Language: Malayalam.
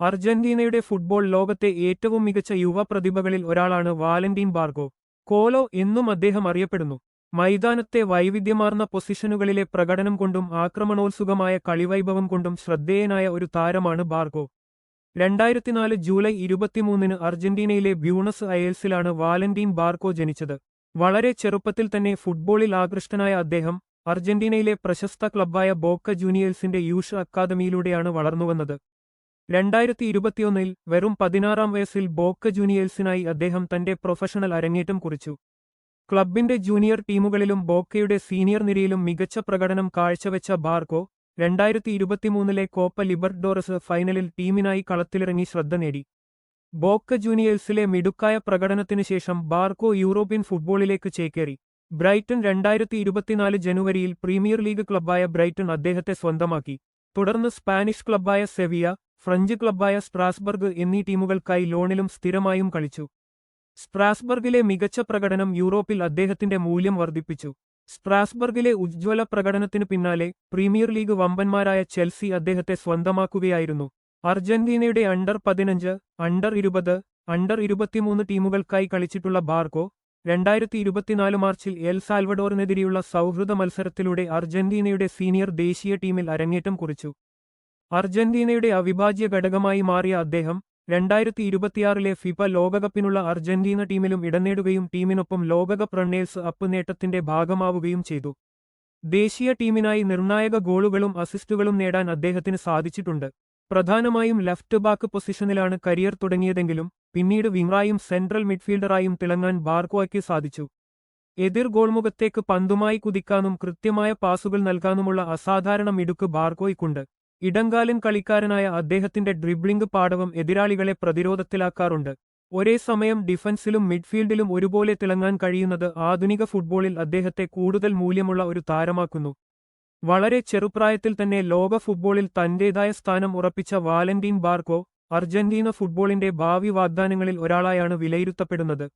അർജന്റീനയുടെ ഫുട്ബോൾ ലോകത്തെ ഏറ്റവും മികച്ച യുവ പ്രതിഭകളിൽ ഒരാളാണ് വാലന്റീൻ ബാർഗോ. കോലോ എന്നും അദ്ദേഹം അറിയപ്പെടുന്നു. മൈതാനത്തെ വൈവിധ്യമാർന്ന പൊസിഷനുകളിലെ പ്രകടനം കൊണ്ടും ആക്രമണോത്സുകമായ കളിവൈഭവം കൊണ്ടും ശ്രദ്ധേയനായ ഒരു താരമാണ് ബാർഗോ. 2004 ജൂലൈ 23 അർജന്റീനയിലെ ബ്യൂണസ് അയേഴ്സിലാണ് വാലന്റീൻ ബാർഗോ ജനിച്ചത്. വളരെ ചെറുപ്പത്തിൽ തന്നെ ഫുട്ബോളിൽ ആകൃഷ്ടനായ അദ്ദേഹം അർജന്റീനയിലെ പ്രശസ്ത ക്ലബ്ബായ ബോക്ക ജൂനിയേഴ്സിന്റെ യൂഷ് അക്കാദമിയിലൂടെയാണ് വളർന്നുവന്നത്. 2021 വെറും 16-ാം വയസ്സിൽ ബോക്ക ജൂനിയേഴ്സിനായി അദ്ദേഹം തന്റെ പ്രൊഫഷണൽ അരങ്ങേറ്റം കുറിച്ചു. ക്ലബിന്റെ ജൂനിയർ ടീമുകളിലും ബോക്കയുടെ സീനിയർ നിരയിലും മികച്ച പ്രകടനം കാഴ്ചവെച്ച ബാർഗോ 2023 കോപ്പ ലിബർട്ടഡോറസ് ഫൈനലിൽ ടീമിനായി കളത്തിലിറങ്ങി ശ്രദ്ധ നേടി. ബോക്ക ജൂനിയേഴ്സിലെ മിടുക്കായ പ്രകടനത്തിനു ശേഷം ബാർഗോ യൂറോപ്യൻ ഫുട്ബോളിലേക്ക് ചേക്കേറി. ബ്രൈറ്റൺ 2024 ജനുവരിയിൽ പ്രീമിയർ ലീഗ് ക്ലബ്ബായ ബ്രൈറ്റൺ അദ്ദേഹത്തെ സ്വന്തമാക്കി. തുടർന്ന് സ്പാനിഷ് ക്ലബ്ബായ സെവിയ, ഫ്രഞ്ച് ക്ലബ്ബായ സ്ട്രാസ്ബർഗ് എന്നീ ടീമുകൾക്കായി ലോണിലും സ്ഥിരമായും കളിച്ചു. സ്ട്രാസ്ബർഗിലെ മികച്ച പ്രകടനം യൂറോപ്പിൽ അദ്ദേഹത്തിന്റെ മൂല്യം വർദ്ധിപ്പിച്ചു. സ്ട്രാസ്ബർഗിലെ ഉജ്ജ്വല പ്രകടനത്തിനു പിന്നാലെ പ്രീമിയർ ലീഗ് വമ്പന്മാരായ ചെൽസി അദ്ദേഹത്തെ സ്വന്തമാക്കുകയായിരുന്നു. അർജന്റീനയുടെ അണ്ടർ-15, അണ്ടർ-20, അണ്ടർ-23 ടീമുകൾക്കായി കളിച്ചിട്ടുള്ള ബാർഗോ 2024 മാർച്ചിൽ എൽ സാൽവഡോറിനെതിരെയുള്ള സൗഹൃദ മത്സരത്തിലൂടെ അർജന്റീനയുടെ സീനിയർ ദേശീയ ടീമിൽ അരങ്ങേറ്റം കുറിച്ചു. അർജന്റീനയുടെ അവിഭാജ്യ ഘടകമായി മാറിയ അദ്ദേഹം 2026 ഫിഫ ലോകകപ്പിനുള്ള അർജന്റീന ടീമിലും ഇടനേടുകയും ടീമിനൊപ്പം ലോകകപ്പ് റണ്ണേഴ്സ് അപ്പ് നേട്ടത്തിന്റെ ഭാഗമാവുകയും ചെയ്തു. ദേശീയ ടീമിനായി നിർണായക ഗോളുകളും അസിസ്റ്റുകളും നേടാൻ അദ്ദേഹത്തിന് സാധിച്ചിട്ടുണ്ട്. പ്രധാനമായും ലെഫ്റ്റ് ബാക്ക് പൊസിഷനിലാണ് കരിയർ തുടങ്ങിയതെങ്കിലും പിന്നീട് വിംഗറായും സെൻട്രൽ മിഡ്ഫീൽഡറായും തിളങ്ങാൻ ബാർഗോയ്ക്ക് സാധിച്ചു. എതിർ ഗോൾമുഖത്തേക്ക് പന്തുമായി കുതിക്കാനും കൃത്യമായ പാസുകൾ നൽകാനുമുള്ള അസാധാരണ മിടുക്ക് ബാർഗോയ്ക്കുണ്ട്. ഇടങ്കാലൻ കളിക്കാരനായ അദ്ദേഹത്തിന്റെ ഡ്രിബ്ലിംഗ് പാടവം എതിരാളികളെ പ്രതിരോധത്തിലാക്കാറുണ്ട്. ഒരേ സമയം ഡിഫൻസിലും മിഡ്ഫീൽഡിലും ഒരുപോലെ തിളങ്ങാൻ കഴിയുന്നത് ആധുനിക ഫുട്ബോളിൽ അദ്ദേഹത്തെ കൂടുതൽ മൂല്യമുള്ള ഒരു താരമാക്കുന്നു. വളരെ ചെറുപ്രായത്തിൽ തന്നെ ലോക ഫുട്ബോളിൽ തന്റേതായ സ്ഥാനം ഉറപ്പിച്ച വാലന്റീൻ ബാർഗോ അർജന്റീന ഫുട്ബോളിന്റെ ഭാവി വാഗ്ദാനങ്ങളിൽ ഒരാളായാണ് വിലയിരുത്തപ്പെടുന്നത്.